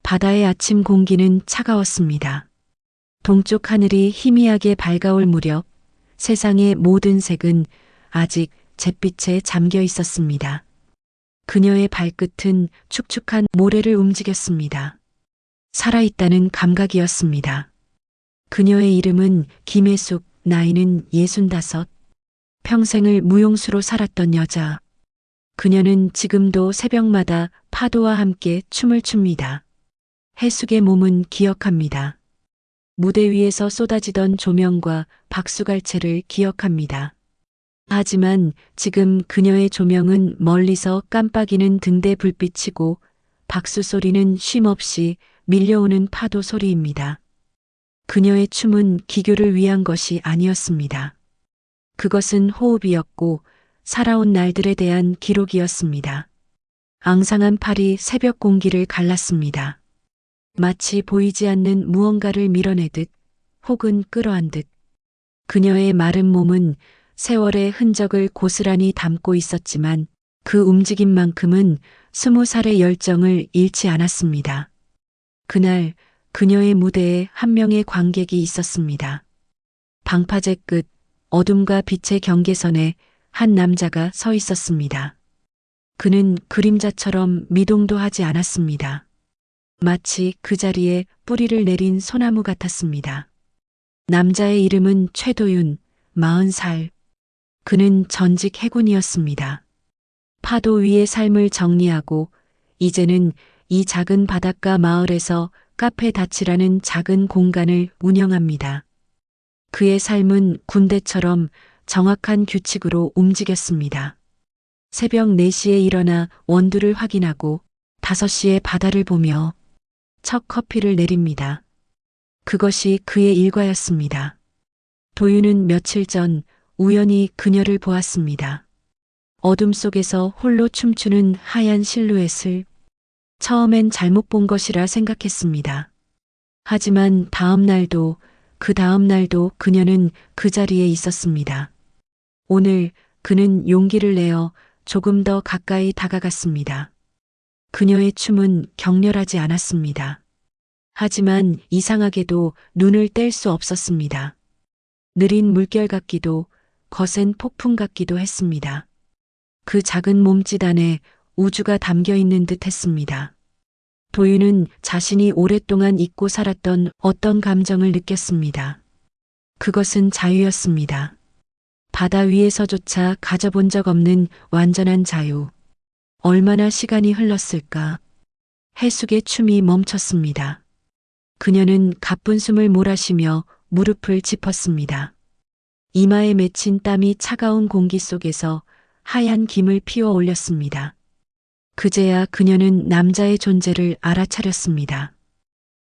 바다의 아침 공기는 차가웠습니다. 동쪽 하늘이 희미하게 밝아올 무렵 세상의 모든 색은 아직 잿빛에 잠겨 있었습니다. 그녀의 발끝은 축축한 모래를 움직였습니다. 살아있다는 감각이었습니다. 그녀의 이름은 김혜숙, 나이는 65. 평생을 무용수로 살았던 여자. 그녀는 지금도 새벽마다 파도와 함께 춤을 춥니다. 혜숙의 몸은 기억합니다. 무대 위에서 쏟아지던 조명과 박수갈채를 기억합니다. 하지만 지금 그녀의 조명은 멀리서 깜빡이는 등대 불빛이고 박수 소리는 쉼없이 밀려오는 파도 소리입니다. 그녀의 춤은 기교를 위한 것이 아니었습니다. 그것은 호흡이었고 살아온 날들에 대한 기록이었습니다. 앙상한 팔이 새벽 공기를 갈랐습니다. 마치 보이지 않는 무언가를 밀어내듯 혹은 끌어안듯 그녀의 마른 몸은 세월의 흔적을 고스란히 담고 있었지만 그 움직임만큼은 20살의 열정을 잃지 않았습니다. 그날 그녀의 무대에 한 명의 관객이 있었습니다. 방파제 끝 어둠과 빛의 경계선에 한 남자가 서 있었습니다. 그는 그림자처럼 미동도 하지 않았습니다. 마치 그 자리에 뿌리를 내린 소나무 같았습니다. 남자의 이름은 최도윤, 40살. 그는 전직 해군이었습니다. 파도 위의 삶을 정리하고 이제는 이 작은 바닷가 마을에서 카페 다치라는 작은 공간을 운영합니다. 그의 삶은 군대처럼 정확한 규칙으로 움직였습니다. 새벽 4시에 일어나 원두를 확인하고 5시에 바다를 보며 첫 커피를 내립니다. 그것이 그의 일과였습니다. 도윤은 며칠 전 우연히 그녀를 보았습니다. 어둠 속에서 홀로 춤추는 하얀 실루엣을 처음엔 잘못 본 것이라 생각했습니다. 하지만 그 다음 날도 그녀는 그 자리에 있었습니다. 오늘 그는 용기를 내어 조금 더 가까이 다가갔습니다. 그녀의 춤은 격렬하지 않았습니다. 하지만 이상하게도 눈을 뗄 수 없었습니다. 느린 물결 같기도 거센 폭풍 같기도 했습니다. 그 작은 몸짓 안에 우주가 담겨 있는 듯 했습니다. 도윤은 자신이 오랫동안 잊고 살았던 어떤 감정을 느꼈습니다. 그것은 자유였습니다. 바다 위에서조차 가져본 적 없는 완전한 자유. 얼마나 시간이 흘렀을까? 혜숙의 춤이 멈췄습니다. 그녀는 가쁜 숨을 몰아쉬며 무릎을 짚었습니다. 이마에 맺힌 땀이 차가운 공기 속에서 하얀 김을 피워 올렸습니다. 그제야 그녀는 남자의 존재를 알아차렸습니다.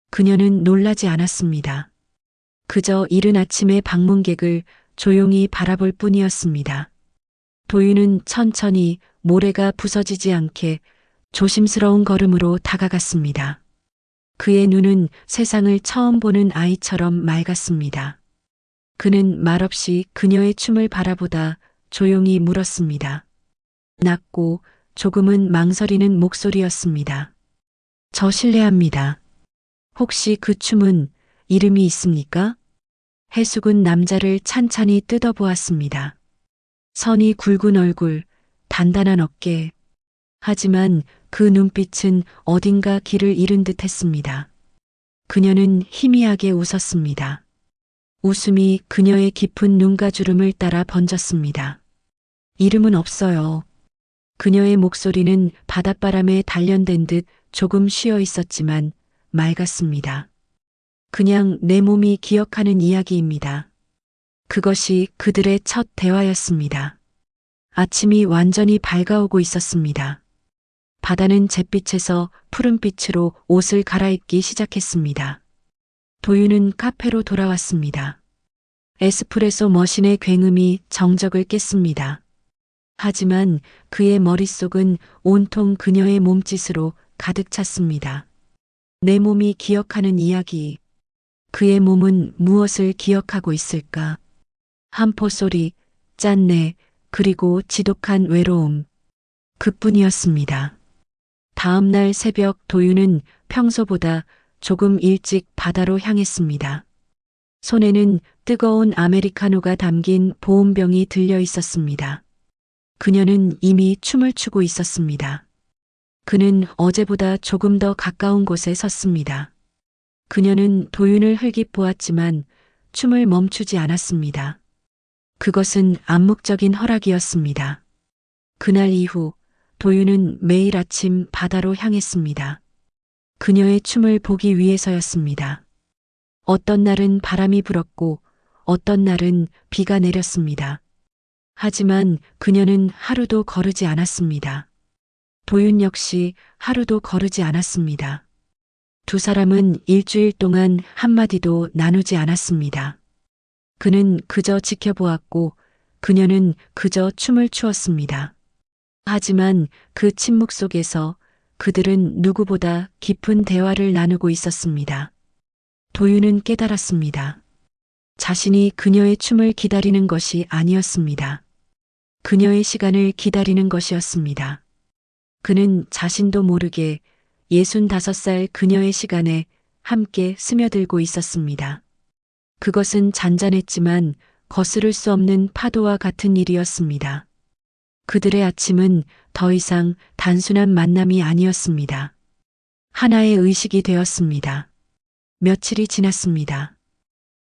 그녀는 놀라지 않았습니다. 그저 이른 아침의 방문객을 조용히 바라볼 뿐이었습니다. 도윤은 천천히 모래가 부서지지 않게 조심스러운 걸음으로 다가갔습니다. 그의 눈은 세상을 처음 보는 아이처럼 맑았습니다. 그는 말없이 그녀의 춤을 바라보다 조용히 물었습니다. 낮고 조금은 망설이는 목소리였습니다. 저 실례합니다. 혹시 그 춤은 이름이 있습니까? 혜숙은 남자를 찬찬히 뜯어보았습니다. 선이 굵은 얼굴, 단단한 어깨. 하지만 그 눈빛은 어딘가 길을 잃은 듯 했습니다. 그녀는 희미하게 웃었습니다. 웃음이 그녀의 깊은 눈가주름을 따라 번졌습니다. 이름은 없어요. 그녀의 목소리는 바닷바람에 단련된 듯 조금 쉬어 있었지만 맑았습니다. 그냥 내 몸이 기억하는 이야기입니다. 그것이 그들의 첫 대화였습니다. 아침이 완전히 밝아오고 있었습니다. 바다는 잿빛에서 푸른빛으로 옷을 갈아입기 시작했습니다. 도윤은 카페로 돌아왔습니다. 에스프레소 머신의 굉음이 정적을 깼습니다. 하지만 그의 머릿속은 온통 그녀의 몸짓으로 가득 찼습니다. 내 몸이 기억하는 이야기. 그의 몸은 무엇을 기억하고 있을까? 한포 소리, 짠내, 그리고 지독한 외로움. 그뿐이었습니다. 다음 날 새벽 도윤은 평소보다 조금 일찍 바다로 향했습니다. 손에는 뜨거운 아메리카노가 담긴 보온병이 들려 있었습니다. 그녀는 이미 춤을 추고 있었습니다. 그는 어제보다 조금 더 가까운 곳에 섰습니다. 그녀는 도윤을 흘낏 보았지만 춤을 멈추지 않았습니다. 그것은 암묵적인 허락이었습니다. 그날 이후 도윤은 매일 아침 바다로 향했습니다. 그녀의 춤을 보기 위해서였습니다. 어떤 날은 바람이 불었고 어떤 날은 비가 내렸습니다. 하지만 그녀는 하루도 거르지 않았습니다. 도윤 역시 하루도 거르지 않았습니다. 두 사람은 일주일 동안 한마디도 나누지 않았습니다. 그는 그저 지켜보았고 그녀는 그저 춤을 추었습니다. 하지만 그 침묵 속에서 그들은 누구보다 깊은 대화를 나누고 있었습니다. 도윤은 깨달았습니다. 자신이 그녀의 춤을 기다리는 것이 아니었습니다. 그녀의 시간을 기다리는 것이었습니다. 그는 자신도 모르게 65살 그녀의 시간에 함께 스며들고 있었습니다. 그것은 잔잔했지만 거스를 수 없는 파도와 같은 일이었습니다. 그들의 아침은 더 이상 단순한 만남이 아니었습니다. 하나의 의식이 되었습니다. 며칠이 지났습니다.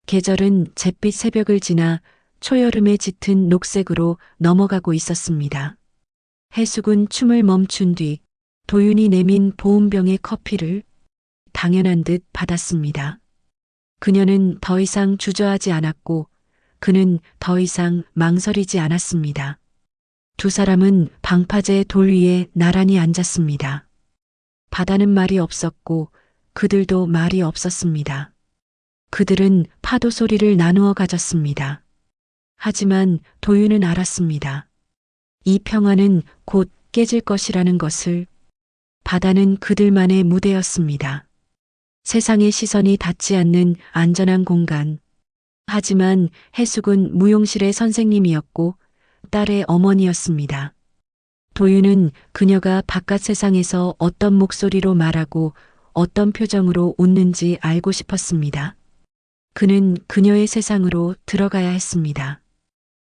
계절은 잿빛 새벽을 지나 초여름에 짙은 녹색으로 넘어가고 있었습니다. 해숙은 춤을 멈춘 뒤 도윤이 내민 보온병의 커피를 당연한 듯 받았습니다. 그녀는 더 이상 주저하지 않았고 그는 더 이상 망설이지 않았습니다. 두 사람은 방파제 돌 위에 나란히 앉았습니다. 바다는 말이 없었고 그들도 말이 없었습니다. 그들은 파도 소리를 나누어 가졌습니다. 하지만 도윤은 알았습니다. 이 평화는 곧 깨질 것이라는 것을. 바다는 그들만의 무대였습니다. 세상의 시선이 닿지 않는 안전한 공간. 하지만 해숙은 무용실의 선생님이었고 딸의 어머니였습니다. 도윤은 그녀가 바깥 세상에서 어떤 목소리로 말하고 어떤 표정으로 웃는지 알고 싶었습니다. 그는 그녀의 세상으로 들어가야 했습니다.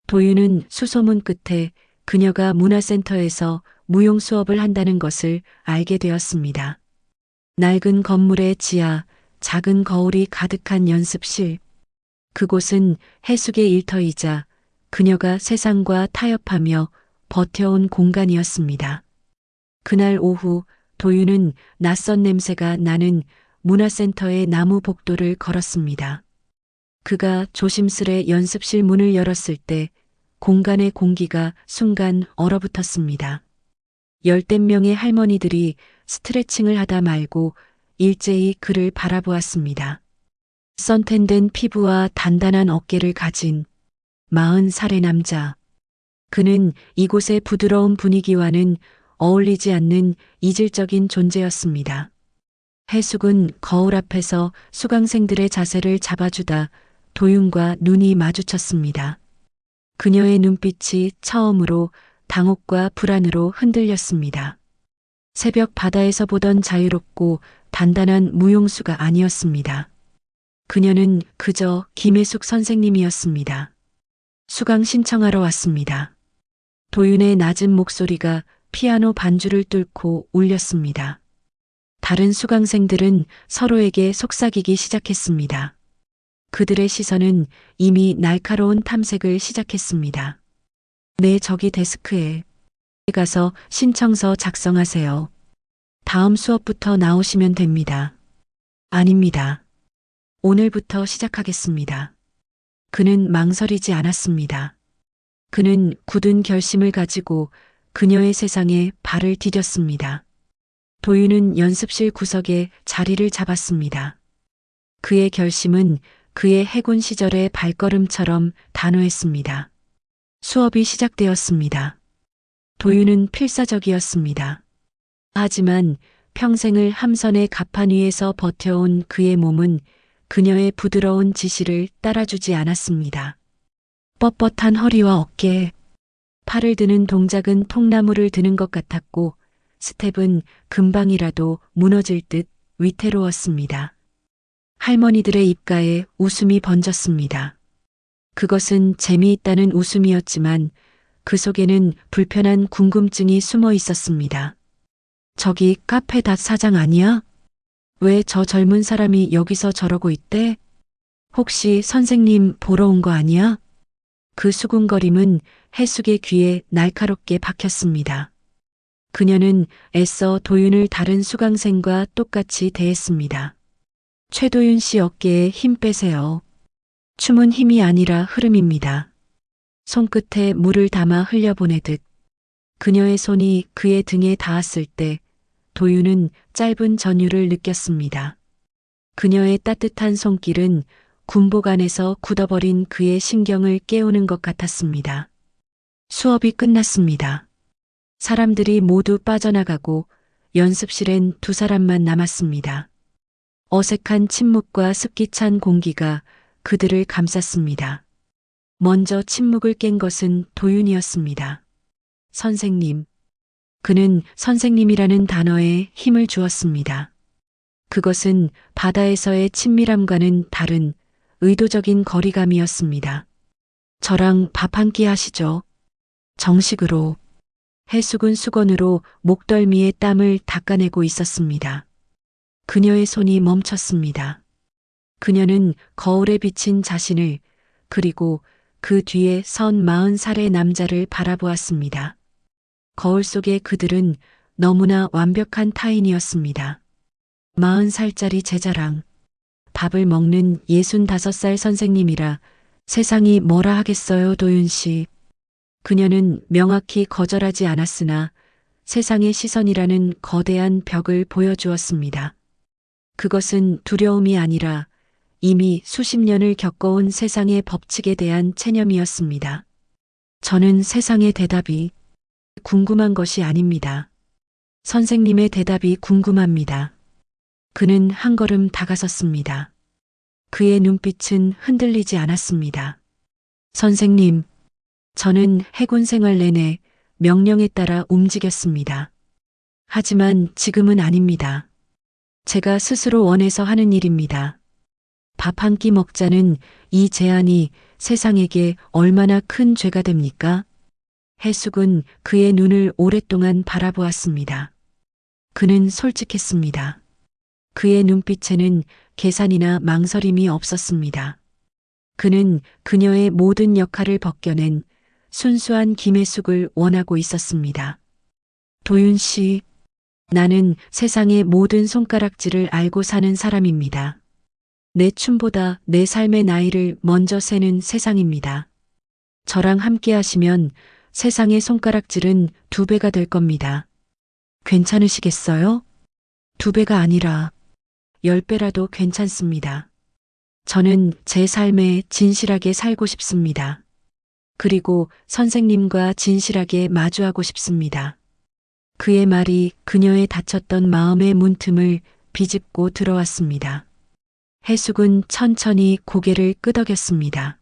도윤은 수소문 끝에 그녀가 문화센터에서 무용 수업을 한다는 것을 알게 되었습니다. 낡은 건물의 지하, 작은 거울이 가득한 연습실. 그곳은 해숙의 일터이자 그녀가 세상과 타협하며 버텨온 공간이었습니다. 그날 오후 도윤은 낯선 냄새가 나는 문화센터의 나무 복도를 걸었습니다. 그가 조심스레 연습실 문을 열었을 때 공간의 공기가 순간 얼어붙었습니다. 열댓 명의 할머니들이 스트레칭을 하다 말고 일제히 그를 바라보았습니다. 선탠된 피부와 단단한 어깨를 가진 40살의 남자. 그는 이곳의 부드러운 분위기와는 어울리지 않는 이질적인 존재였습니다. 해숙은 거울 앞에서 수강생들의 자세를 잡아주다 도윤과 눈이 마주쳤습니다. 그녀의 눈빛이 처음으로 당혹과 불안으로 흔들렸습니다. 새벽 바다에서 보던 자유롭고 단단한 무용수가 아니었습니다. 그녀는 그저 김혜숙 선생님이었습니다. 수강 신청하러 왔습니다. 도윤의 낮은 목소리가 피아노 반주를 뚫고 울렸습니다. 다른 수강생들은 서로에게 속삭이기 시작했습니다. 그들의 시선은 이미 날카로운 탐색을 시작했습니다. 네, 저기 데스크에 가서 신청서 작성하세요. 다음 수업부터 나오시면 됩니다. 아닙니다. 오늘부터 시작하겠습니다. 그는 망설이지 않았습니다. 그는 굳은 결심을 가지고 그녀의 세상에 발을 디뎠습니다. 도윤은 연습실 구석에 자리를 잡았습니다. 그의 결심은 그의 해군 시절의 발걸음처럼 단호했습니다. 수업이 시작되었습니다. 도윤은 필사적이었습니다. 하지만 평생을 함선의 갑판 위에서 버텨온 그의 몸은 그녀의 부드러운 지시를 따라주지 않았습니다. 뻣뻣한 허리와 어깨, 팔을 드는 동작은 통나무를 드는 것 같았고 스텝은 금방이라도 무너질 듯 위태로웠습니다. 할머니들의 입가에 웃음이 번졌습니다. 그것은 재미있다는 웃음이었지만 그 속에는 불편한 궁금증이 숨어 있었습니다. 저기 카페 닷 사장 아니야? 왜 저 젊은 사람이 여기서 저러고 있대? 혹시 선생님 보러 온 거 아니야? 그 수군거림은 해숙의 귀에 날카롭게 박혔습니다. 그녀는 애써 도윤을 다른 수강생과 똑같이 대했습니다. 최도윤 씨 어깨에 힘 빼세요. 춤은 힘이 아니라 흐름입니다. 손끝에 물을 담아 흘려보내듯 그녀의 손이 그의 등에 닿았을 때 도윤은 짧은 전율을 느꼈습니다. 그녀의 따뜻한 손길은 군복 안에서 굳어버린 그의 신경을 깨우는 것 같았습니다. 수업이 끝났습니다. 사람들이 모두 빠져나가고 연습실엔 두 사람만 남았습니다. 어색한 침묵과 습기찬 공기가 그들을 감쌌습니다. 먼저 침묵을 깬 것은 도윤이었습니다. 선생님. 그는 선생님이라는 단어에 힘을 주었습니다. 그것은 바다에서의 친밀함과는 다른 의도적인 거리감이었습니다. 저랑 밥 한 끼 하시죠. 정식으로. 해숙은 수건으로 목덜미의 땀을 닦아내고 있었습니다. 그녀의 손이 멈췄습니다. 그녀는 거울에 비친 자신을 그리고 그 뒤에 선 40살의 남자를 바라보았습니다. 거울 속의 그들은 너무나 완벽한 타인이었습니다. 40살짜리 제자랑 밥을 먹는 65살 선생님이라 세상이 뭐라 하겠어요, 도윤 씨. 그녀는 명확히 거절하지 않았으나 세상의 시선이라는 거대한 벽을 보여주었습니다. 그것은 두려움이 아니라 이미 수십 년을 겪어온 세상의 법칙에 대한 체념이었습니다. 저는 세상의 대답이 궁금한 것이 아닙니다. 선생님의 대답이 궁금합니다. 그는 한 걸음 다가섰습니다. 그의 눈빛은 흔들리지 않았습니다. 선생님, 저는 해군 생활 내내 명령에 따라 움직였습니다. 하지만 지금은 아닙니다. 제가 스스로 원해서 하는 일입니다. 밥 한 끼 먹자는 이 제안이 세상에게 얼마나 큰 죄가 됩니까? 해숙은 그의 눈을 오랫동안 바라보았습니다. 그는 솔직했습니다. 그의 눈빛에는 계산이나 망설임이 없었습니다. 그는 그녀의 모든 역할을 벗겨낸 순수한 김혜숙을 원하고 있었습니다. 도윤 씨, 나는 세상의 모든 손가락질을 알고 사는 사람입니다. 내 춤보다 내 삶의 나이를 먼저 세는 세상입니다. 저랑 함께 하시면 세상의 손가락질은 2배가 될 겁니다. 괜찮으시겠어요? 2배가 아니라 10배라도 괜찮습니다. 저는 제 삶에 진실하게 살고 싶습니다. 그리고 선생님과 진실하게 마주하고 싶습니다. 그의 말이 그녀의 닫혔던 마음의 문틈을 비집고 들어왔습니다. 해숙은 천천히 고개를 끄덕였습니다.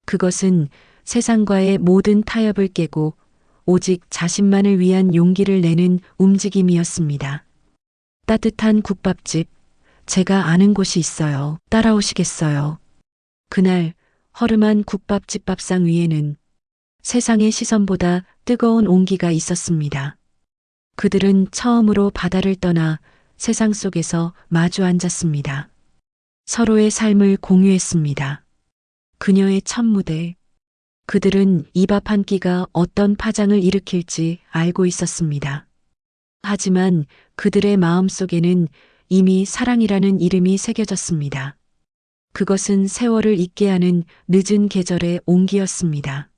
그것은 세상과의 모든 타협을 깨고 오직 자신만을 위한 용기를 내는 움직임이었습니다. 따뜻한 국밥집, 제가 아는 곳이 있어요. 따라오시겠어요? 그날 허름한 국밥집 밥상 위에는 세상의 시선보다 뜨거운 온기가 있었습니다. 그들은 처음으로 바다를 떠나 세상 속에서 마주 앉았습니다. 서로의 삶을 공유했습니다. 그녀의 첫 무대. 그들은 이 밥 한 끼가 어떤 파장을 일으킬지 알고 있었습니다. 하지만 그들의 마음 속에는 이미 사랑이라는 이름이 새겨졌습니다. 그것은 세월을 잊게 하는 늦은 계절의 온기였습니다.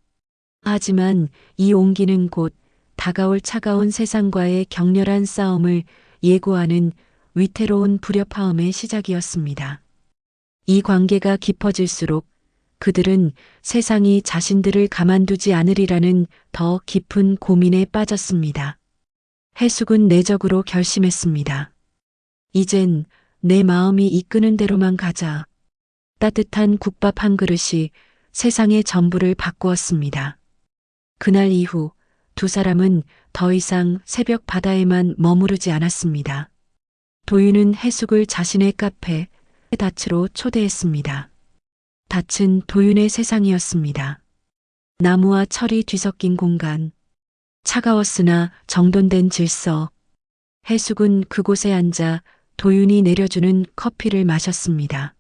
하지만 이 온기는 곧 다가올 차가운 세상과의 격렬한 싸움을 예고하는 위태로운 불협화음의 시작이었습니다. 이 관계가 깊어질수록 그들은 세상이 자신들을 가만두지 않으리라는 더 깊은 고민에 빠졌습니다. 해숙은 내적으로 결심했습니다. 이젠 내 마음이 이끄는 대로만 가자. 따뜻한 국밥 한 그릇이 세상의 전부를 바꾸었습니다. 그날 이후 두 사람은 더 이상 새벽 바다에만 머무르지 않았습니다. 도윤은 해숙을 자신의 카페, 닻으로 초대했습니다. 닻은 도윤의 세상이었습니다. 나무와 철이 뒤섞인 공간, 차가웠으나 정돈된 질서. 해숙은 그곳에 앉아 도윤이 내려주는 커피를 마셨습니다.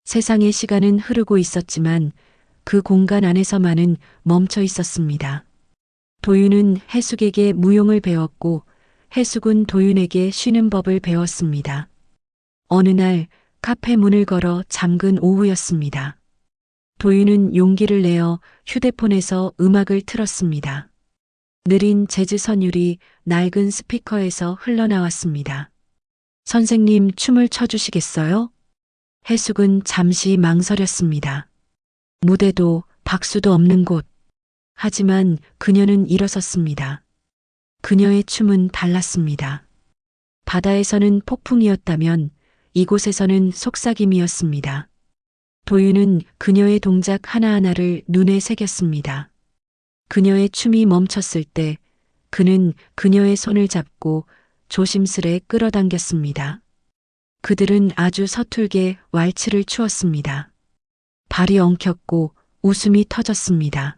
세상의 시간은 흐르고 있었지만 그 공간 안에서만은 멈춰 있었습니다. 도윤은 해숙에게 무용을 배웠고 해숙은 도윤에게 쉬는 법을 배웠습니다. 어느 날 카페 문을 걸어 잠근 오후였습니다. 도윤은 용기를 내어 휴대폰에서 음악을 틀었습니다. 느린 재즈 선율이 낡은 스피커에서 흘러나왔습니다. 선생님, 춤을 춰주시겠어요? 해숙은 잠시 망설였습니다. 무대도 박수도 없는 곳. 하지만 그녀는 일어섰습니다. 그녀의 춤은 달랐습니다. 바다에서는 폭풍이었다면 이곳에서는 속삭임이었습니다. 도윤은 그녀의 동작 하나하나를 눈에 새겼습니다. 그녀의 춤이 멈췄을 때 그는 그녀의 손을 잡고 조심스레 끌어당겼습니다. 그들은 아주 서툴게 왈츠를 추었습니다. 발이 엉켰고 웃음이 터졌습니다.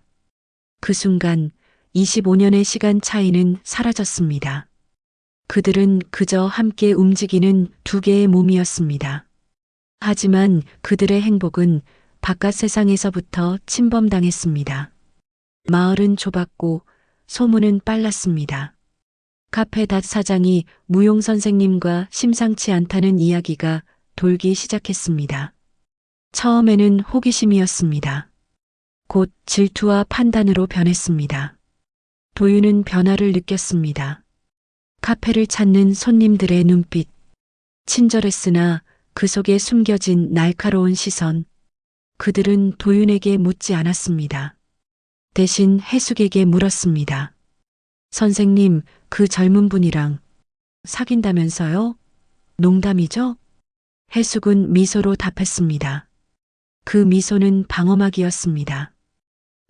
그 순간 25년의 시간 차이는 사라졌습니다. 그들은 그저 함께 움직이는 두 개의 몸이었습니다. 하지만 그들의 행복은 바깥 세상에서부터 침범당했습니다. 마을은 좁았고 소문은 빨랐습니다. 카페 닷 사장이 무용 선생님과 심상치 않다는 이야기가 돌기 시작했습니다. 처음에는 호기심이었습니다. 곧 질투와 판단으로 변했습니다. 도윤은 변화를 느꼈습니다. 카페를 찾는 손님들의 눈빛, 친절했으나 그 속에 숨겨진 날카로운 시선. 그들은 도윤에게 묻지 않았습니다. 대신 해숙에게 물었습니다. 선생님, 그 젊은 분이랑 사귄다면서요? 농담이죠? 해숙은 미소로 답했습니다. 그 미소는 방어막이었습니다.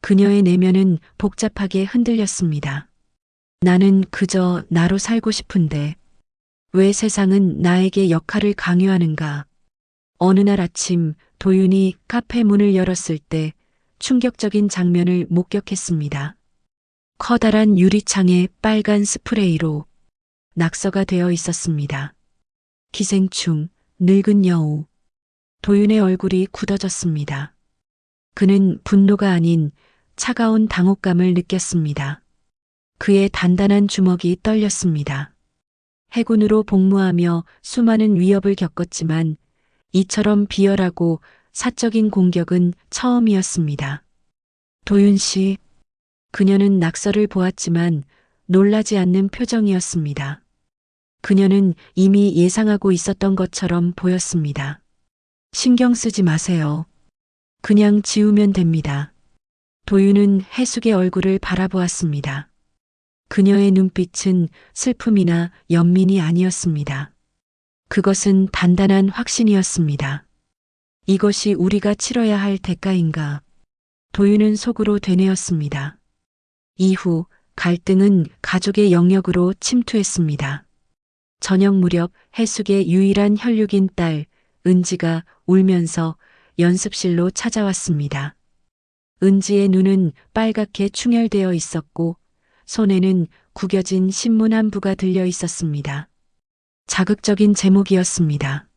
그녀의 내면은 복잡하게 흔들렸습니다. 나는 그저 나로 살고 싶은데 왜 세상은 나에게 역할을 강요하는가? 어느 날 아침 도윤이 카페 문을 열었을 때 충격적인 장면을 목격했습니다. 커다란 유리창에 빨간 스프레이로 낙서가 되어 있었습니다. 기생충, 늙은 여우. 도윤의 얼굴이 굳어졌습니다. 그는 분노가 아닌 차가운 당혹감을 느꼈습니다. 그의 단단한 주먹이 떨렸습니다. 해군으로 복무하며 수많은 위협을 겪었지만 이처럼 비열하고 사적인 공격은 처음이었습니다. 도윤 씨, 그녀는 낙서를 보았지만 놀라지 않는 표정이었습니다. 그녀는 이미 예상하고 있었던 것처럼 보였습니다. 신경 쓰지 마세요. 그냥 지우면 됩니다. 도윤은 해숙의 얼굴을 바라보았습니다. 그녀의 눈빛은 슬픔이나 연민이 아니었습니다. 그것은 단단한 확신이었습니다. 이것이 우리가 치러야 할 대가인가? 도윤은 속으로 되뇌었습니다. 이후 갈등은 가족의 영역으로 침투했습니다. 저녁 무렵 해숙의 유일한 혈육인 딸 은지가 울면서 연습실로 찾아왔습니다. 은지의 눈은 빨갛게 충혈되어 있었고 손에는 구겨진 신문 한 부가 들려 있었습니다. 자극적인 제목이었습니다.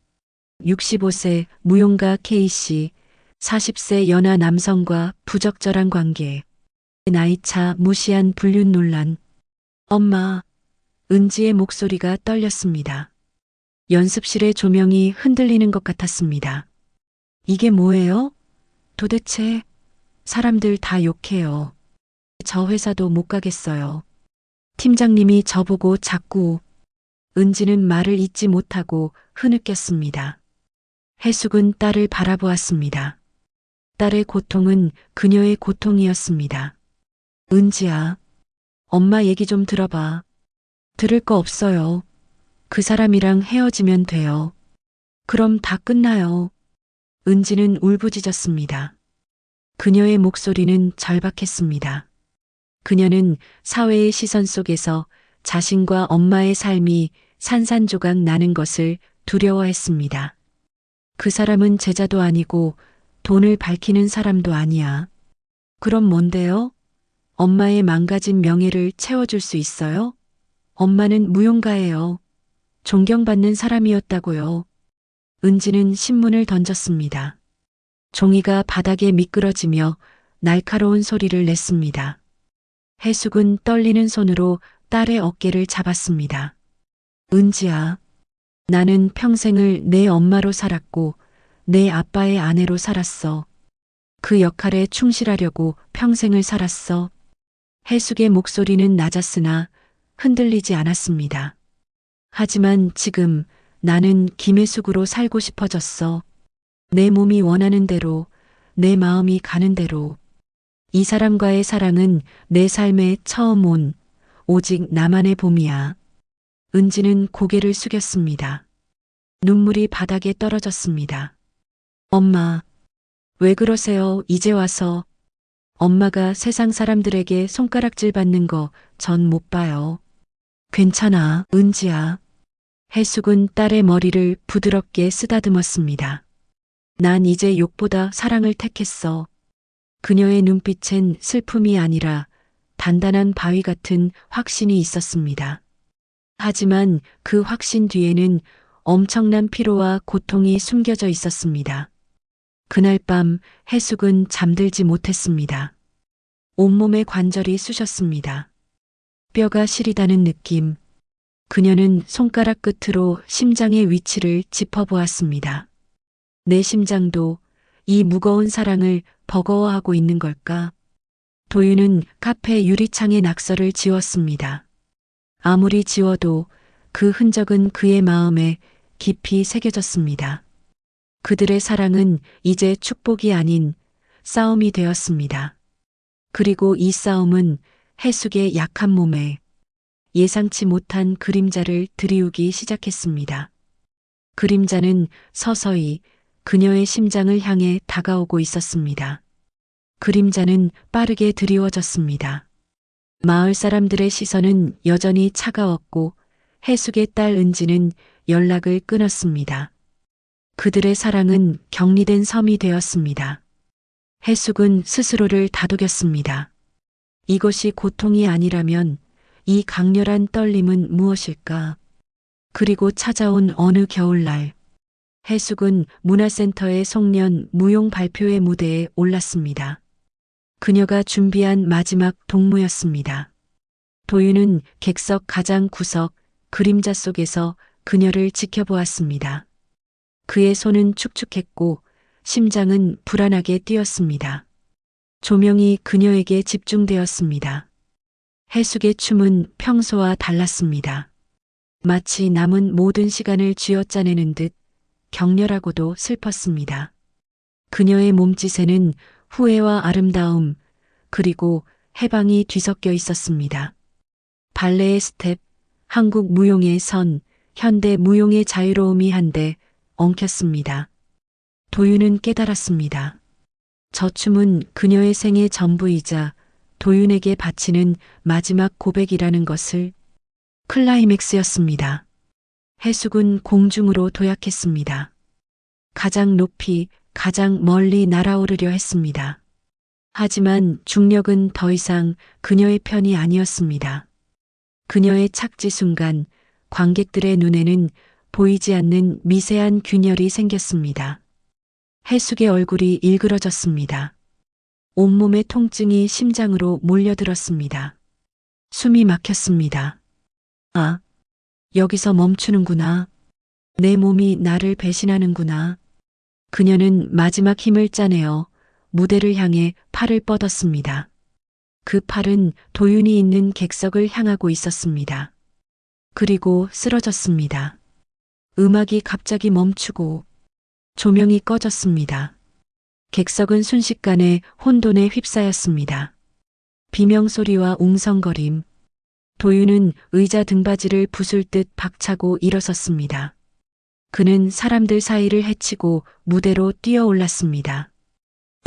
65세 무용가 K씨, 40세 연하 남성과 부적절한 관계, 나이차 무시한 불륜 논란. 엄마, 은지의 목소리가 떨렸습니다. 연습실의 조명이 흔들리는 것 같았습니다. 이게 뭐예요? 도대체 사람들 다 욕해요. 저 회사도 못 가겠어요. 팀장님이 저보고 자꾸. 은지는 말을 잇지 못하고 흐느꼈습니다. 해숙은 딸을 바라보았습니다. 딸의 고통은 그녀의 고통이었습니다. 은지야, 엄마 얘기 좀 들어봐. 들을 거 없어요. 그 사람이랑 헤어지면 돼요. 그럼 다 끝나요. 은지는 울부짖었습니다. 그녀의 목소리는 절박했습니다. 그녀는 사회의 시선 속에서 자신과 엄마의 삶이 산산조각 나는 것을 두려워했습니다. 그 사람은 제자도 아니고 돈을 밝히는 사람도 아니야. 그럼 뭔데요? 엄마의 망가진 명예를 채워줄 수 있어요? 엄마는 무용가예요. 존경받는 사람이었다고요. 은지는 신문을 던졌습니다. 종이가 바닥에 미끄러지며 날카로운 소리를 냈습니다. 해숙은 떨리는 손으로 딸의 어깨를 잡았습니다. 은지야, 나는 평생을 내 엄마로 살았고 내 아빠의 아내로 살았어. 그 역할에 충실하려고 평생을 살았어. 해숙의 목소리는 낮았으나 흔들리지 않았습니다. 하지만 지금 나는 김혜숙으로 살고 싶어졌어. 내 몸이 원하는 대로, 내 마음이 가는 대로. 이 사람과의 사랑은 내 삶에 처음 온 오직 나만의 봄이야. 은지는 고개를 숙였습니다. 눈물이 바닥에 떨어졌습니다. 엄마, 왜 그러세요? 이제 와서. 엄마가 세상 사람들에게 손가락질 받는 거 전 못 봐요. 괜찮아, 은지야. 해숙은 딸의 머리를 부드럽게 쓰다듬었습니다. 난 이제 욕보다 사랑을 택했어. 그녀의 눈빛엔 슬픔이 아니라 단단한 바위 같은 확신이 있었습니다. 하지만 그 확신 뒤에는 엄청난 피로와 고통이 숨겨져 있었습니다. 그날 밤 해숙은 잠들지 못했습니다. 온몸의 관절이 쑤셨습니다. 뼈가 시리다는 느낌. 그녀는 손가락 끝으로 심장의 위치를 짚어보았습니다. 내 심장도 이 무거운 사랑을 버거워하고 있는 걸까? 도윤은 카페 유리창에 낙서를 지웠습니다. 아무리 지워도 그 흔적은 그의 마음에 깊이 새겨졌습니다. 그들의 사랑은 이제 축복이 아닌 싸움이 되었습니다. 그리고 이 싸움은 해숙의 약한 몸에 예상치 못한 그림자를 들이우기 시작했습니다. 그림자는 서서히 그녀의 심장을 향해 다가오고 있었습니다. 그림자는 빠르게 드리워졌습니다. 마을 사람들의 시선은 여전히 차가웠고 해숙의 딸 은지는 연락을 끊었습니다. 그들의 사랑은 격리된 섬이 되었습니다. 해숙은 스스로를 다독였습니다. 이것이 고통이 아니라면 이 강렬한 떨림은 무엇일까? 그리고 찾아온 어느 겨울날, 해숙은 문화센터의 송년 무용 발표회 무대에 올랐습니다. 그녀가 준비한 마지막 동무였습니다. 도윤은 객석 가장 구석 그림자 속에서 그녀를 지켜보았습니다. 그의 손은 축축했고 심장은 불안하게 뛰었습니다. 조명이 그녀에게 집중되었습니다. 해숙의 춤은 평소와 달랐습니다. 마치 남은 모든 시간을 쥐어짜내는 듯 격렬하고도 슬펐습니다. 그녀의 몸짓에는 후회와 아름다움, 그리고 해방이 뒤섞여 있었습니다. 발레의 스텝, 한국 무용의 선, 현대 무용의 자유로움이 한데 엉켰습니다. 도윤은 깨달았습니다. 저 춤은 그녀의 생의 전부이자 도윤에게 바치는 마지막 고백이라는 것을. 클라이맥스였습니다. 해숙은 공중으로 도약했습니다. 가장 높이, 가장 멀리 날아오르려 했습니다. 하지만 중력은 더 이상 그녀의 편이 아니었습니다. 그녀의 착지 순간 관객들의 눈에는 보이지 않는 미세한 균열이 생겼습니다. 해숙의 얼굴이 일그러졌습니다. 온몸의 통증이 심장으로 몰려들었습니다. 숨이 막혔습니다. 아, 여기서 멈추는구나. 내 몸이 나를 배신하는구나. 그녀는 마지막 힘을 짜내어 무대를 향해 팔을 뻗었습니다. 그 팔은 도윤이 있는 객석을 향하고 있었습니다. 그리고 쓰러졌습니다. 음악이 갑자기 멈추고 조명이 꺼졌습니다. 객석은 순식간에 혼돈에 휩싸였습니다. 비명소리와 웅성거림. 도윤은 의자 등받이를 부술 듯 박차고 일어섰습니다. 그는 사람들 사이를 헤치고 무대로 뛰어올랐습니다.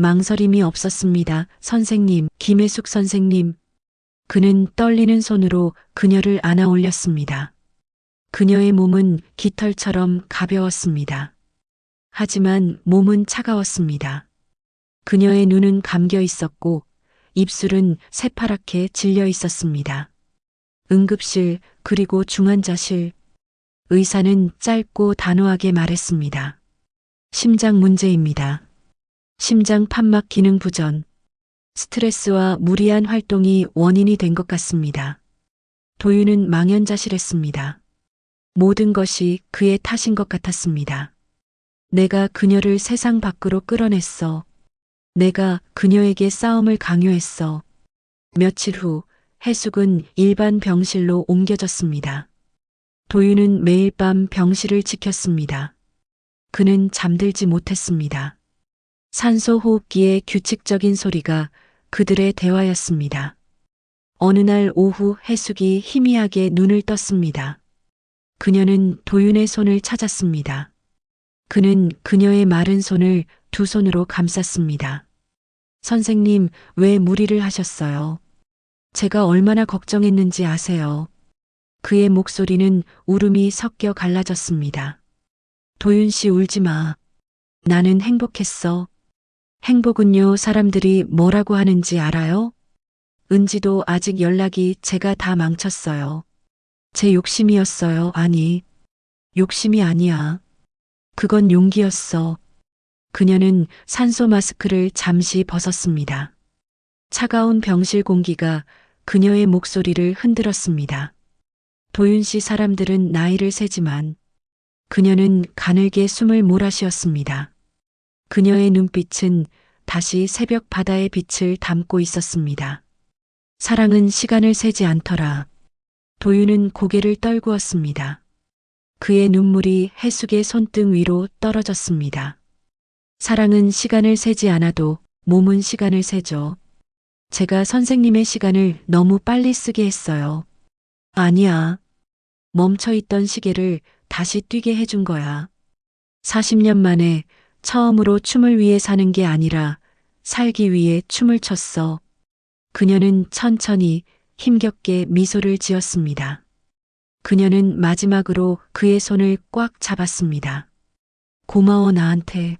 망설임이 없었습니다. 선생님, 김혜숙 선생님. 그는 떨리는 손으로 그녀를 안아 올렸습니다. 그녀의 몸은 깃털처럼 가벼웠습니다. 하지만 몸은 차가웠습니다. 그녀의 눈은 감겨 있었고 입술은 새파랗게 질려 있었습니다. 응급실 그리고 중환자실. 의사는 짧고 단호하게 말했습니다. 심장 문제입니다. 심장 판막 기능 부전. 스트레스와 무리한 활동이 원인이 된 것 같습니다. 도윤은 망연자실했습니다. 모든 것이 그의 탓인 것 같았습니다. 내가 그녀를 세상 밖으로 끌어냈어. 내가 그녀에게 싸움을 강요했어. 며칠 후 해숙은 일반 병실로 옮겨졌습니다. 도윤은 매일 밤 병실을 지켰습니다. 그는 잠들지 못했습니다. 산소 호흡기의 규칙적인 소리가 그들의 대화였습니다. 어느 날 오후 해숙이 희미하게 눈을 떴습니다. 그녀는 도윤의 손을 찾았습니다. 그는 그녀의 마른 손을 두 손으로 감쌌습니다. 선생님, 왜 무리를 하셨어요? 제가 얼마나 걱정했는지 아세요? 그의 목소리는 울음이 섞여 갈라졌습니다. 도윤 씨 울지 마. 나는 행복했어. 행복은요, 사람들이 뭐라고 하는지 알아요? 은지도 아직 연락이 제가 다 망쳤어요. 제 욕심이었어요. 아니, 욕심이 아니야. 그건 용기였어. 그녀는 산소 마스크를 잠시 벗었습니다. 차가운 병실 공기가 그녀의 목소리를 흔들었습니다. 도윤 씨 사람들은 나이를 세지만 그녀는 가늘게 숨을 몰아쉬었습니다. 그녀의 눈빛은 다시 새벽 바다의 빛을 담고 있었습니다. 사랑은 시간을 세지 않더라. 도윤은 고개를 떨구었습니다. 그의 눈물이 해숙의 손등 위로 떨어졌습니다. 사랑은 시간을 세지 않아도 몸은 시간을 세죠. 제가 선생님의 시간을 너무 빨리 쓰게 했어요. 아니야. 멈춰있던 시계를 다시 뛰게 해준 거야. 40년 만에 처음으로 춤을 위해 사는 게 아니라 살기 위해 춤을 췄어. 그녀는 천천히 힘겹게 미소를 지었습니다. 그녀는 마지막으로 그의 손을 꽉 잡았습니다. 고마워 나한테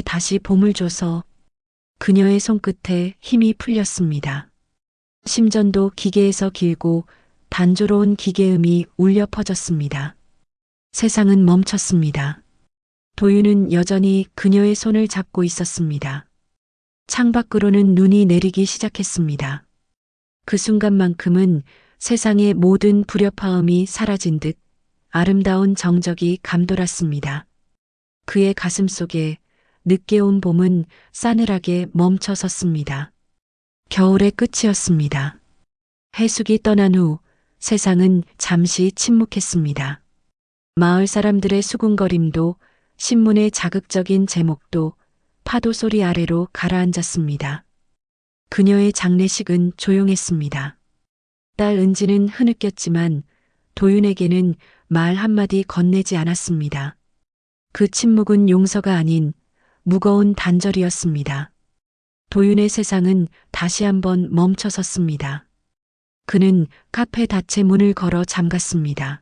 다시 봄을 줘서. 그녀의 손끝에 힘이 풀렸습니다. 심전도 기계에서 길고 단조로운 기계음이 울려 퍼졌습니다. 세상은 멈췄습니다. 도윤은 여전히 그녀의 손을 잡고 있었습니다. 창밖으로는 눈이 내리기 시작했습니다. 그 순간만큼은 세상의 모든 불협화음이 사라진 듯 아름다운 정적이 감돌았습니다. 그의 가슴 속에 늦게 온 봄은 싸늘하게 멈춰 섰습니다. 겨울의 끝이었습니다. 해숙이 떠난 후 세상은 잠시 침묵했습니다. 마을 사람들의 수군거림도 신문의 자극적인 제목도 파도 소리 아래로 가라앉았습니다. 그녀의 장례식은 조용했습니다. 딸 은지는 흐느꼈지만 도윤에게는 말 한마디 건네지 않았습니다. 그 침묵은 용서가 아닌 무거운 단절이었습니다. 도윤의 세상은 다시 한번 멈춰 섰습니다. 그는 카페 닫채 문을 걸어 잠갔습니다.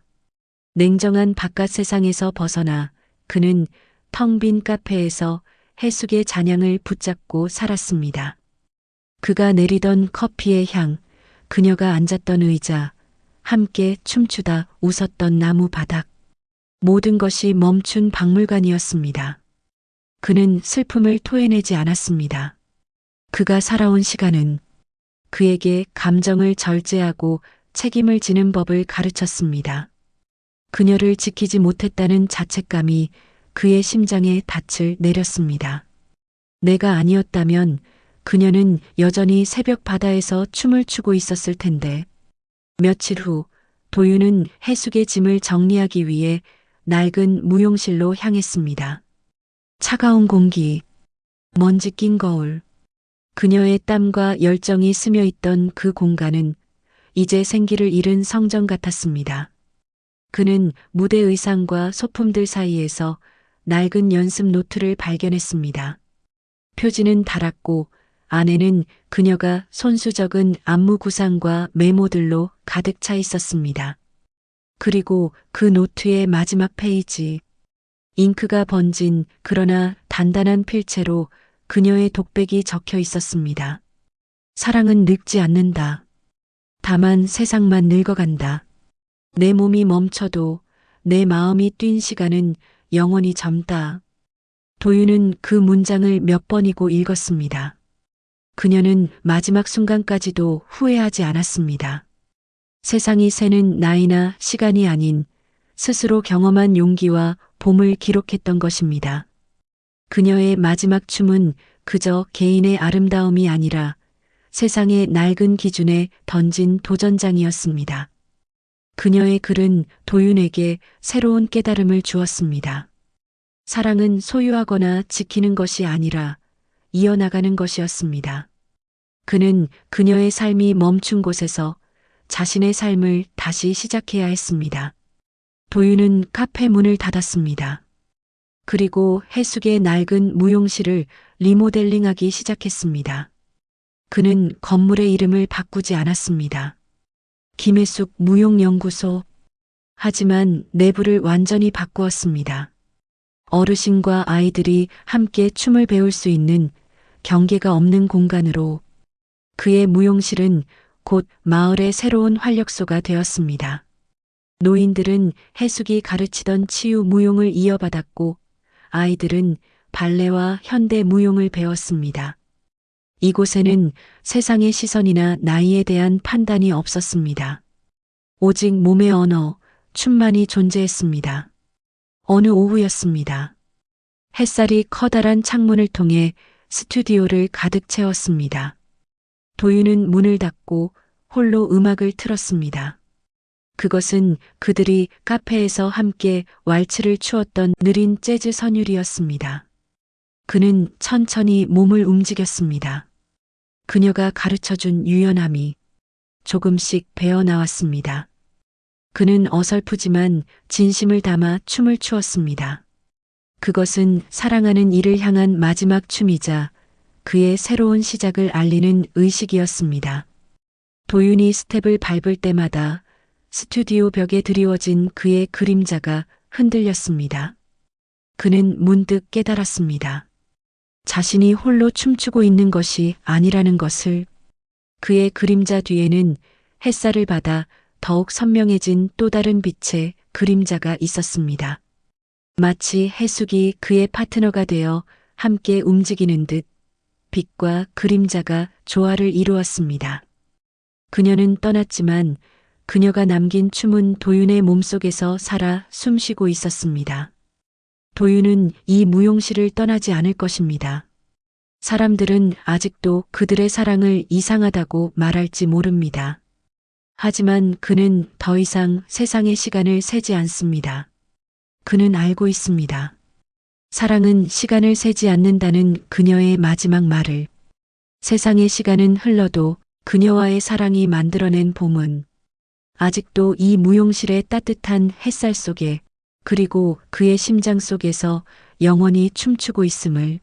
냉정한 바깥 세상에서 벗어나 그는 텅 빈 카페에서 해숙의 잔향을 붙잡고 살았습니다. 그가 내리던 커피의 향, 그녀가 앉았던 의자, 함께 춤추다 웃었던 나무 바닥. 모든 것이 멈춘 박물관이었습니다. 그는 슬픔을 토해내지 않았습니다. 그가 살아온 시간은 그에게 감정을 절제하고 책임을 지는 법을 가르쳤습니다. 그녀를 지키지 못했다는 자책감이 그의 심장에 닻을 내렸습니다. 내가 아니었다면 그녀는 여전히 새벽 바다에서 춤을 추고 있었을 텐데. 며칠 후 도윤은 해숙의 짐을 정리하기 위해 낡은 무용실로 향했습니다. 차가운 공기, 먼지 낀 거울, 그녀의 땀과 열정이 스며 있던 그 공간은 이제 생기를 잃은 성전 같았습니다. 그는 무대 의상과 소품들 사이에서 낡은 연습 노트를 발견했습니다. 표지는 닳았고 안에는 그녀가 손수 적은 안무 구상과 메모들로 가득 차 있었습니다. 그리고 그 노트의 마지막 페이지, 잉크가 번진 그러나 단단한 필체로 그녀의 독백이 적혀 있었습니다. 사랑은 늙지 않는다. 다만 세상만 늙어간다. 내 몸이 멈춰도 내 마음이 뛴 시간은 영원히 젊다. 도윤은 그 문장을 몇 번이고 읽었습니다. 그녀는 마지막 순간까지도 후회하지 않았습니다. 세상이 새는 나이나 시간이 아닌 스스로 경험한 용기와 봄을 기록했던 것입니다. 그녀의 마지막 춤은 그저 개인의 아름다움이 아니라 세상의 낡은 기준에 던진 도전장이었습니다. 그녀의 글은 도윤에게 새로운 깨달음을 주었습니다. 사랑은 소유하거나 지키는 것이 아니라 이어나가는 것이었습니다. 그는 그녀의 삶이 멈춘 곳에서 자신의 삶을 다시 시작해야 했습니다. 도윤은 카페 문을 닫았습니다. 그리고 해숙의 낡은 무용실을 리모델링하기 시작했습니다. 그는 건물의 이름을 바꾸지 않았습니다. 김혜숙 무용연구소. 하지만 내부를 완전히 바꾸었습니다. 어르신과 아이들이 함께 춤을 배울 수 있는 경계가 없는 공간으로 그의 무용실은 곧 마을의 새로운 활력소가 되었습니다. 노인들은 해숙이 가르치던 치유 무용을 이어받았고 아이들은 발레와 현대 무용을 배웠습니다. 이곳에는 세상의 시선이나 나이에 대한 판단이 없었습니다. 오직 몸의 언어, 춤만이 존재했습니다. 어느 오후였습니다. 햇살이 커다란 창문을 통해 스튜디오를 가득 채웠습니다. 도윤은 문을 닫고 홀로 음악을 틀었습니다. 그것은 그들이 카페에서 함께 왈츠를 추었던 느린 재즈 선율이었습니다. 그는 천천히 몸을 움직였습니다. 그녀가 가르쳐준 유연함이 조금씩 배어나왔습니다. 그는 어설프지만 진심을 담아 춤을 추었습니다. 그것은 사랑하는 이를 향한 마지막 춤이자 그의 새로운 시작을 알리는 의식이었습니다. 도윤이 스텝을 밟을 때마다 스튜디오 벽에 드리워진 그의 그림자가 흔들렸습니다. 그는 문득 깨달았습니다. 자신이 홀로 춤추고 있는 것이 아니라는 것을. 그의 그림자 뒤에는 햇살을 받아 더욱 선명해진 또 다른 빛의 그림자가 있었습니다. 마치 해숙이 그의 파트너가 되어 함께 움직이는 듯 빛과 그림자가 조화를 이루었습니다. 그녀는 떠났지만 그녀가 남긴 춤은 도윤의 몸속에서 살아 숨쉬고 있었습니다. 도윤은 이 무용실을 떠나지 않을 것입니다. 사람들은 아직도 그들의 사랑을 이상하다고 말할지 모릅니다. 하지만 그는 더 이상 세상의 시간을 세지 않습니다. 그는 알고 있습니다. 사랑은 시간을 세지 않는다는 그녀의 마지막 말을. 세상의 시간은 흘러도 그녀와의 사랑이 만들어낸 봄은 아직도 이 무용실의 따뜻한 햇살 속에 그리고 그의 심장 속에서 영원히 춤추고 있음을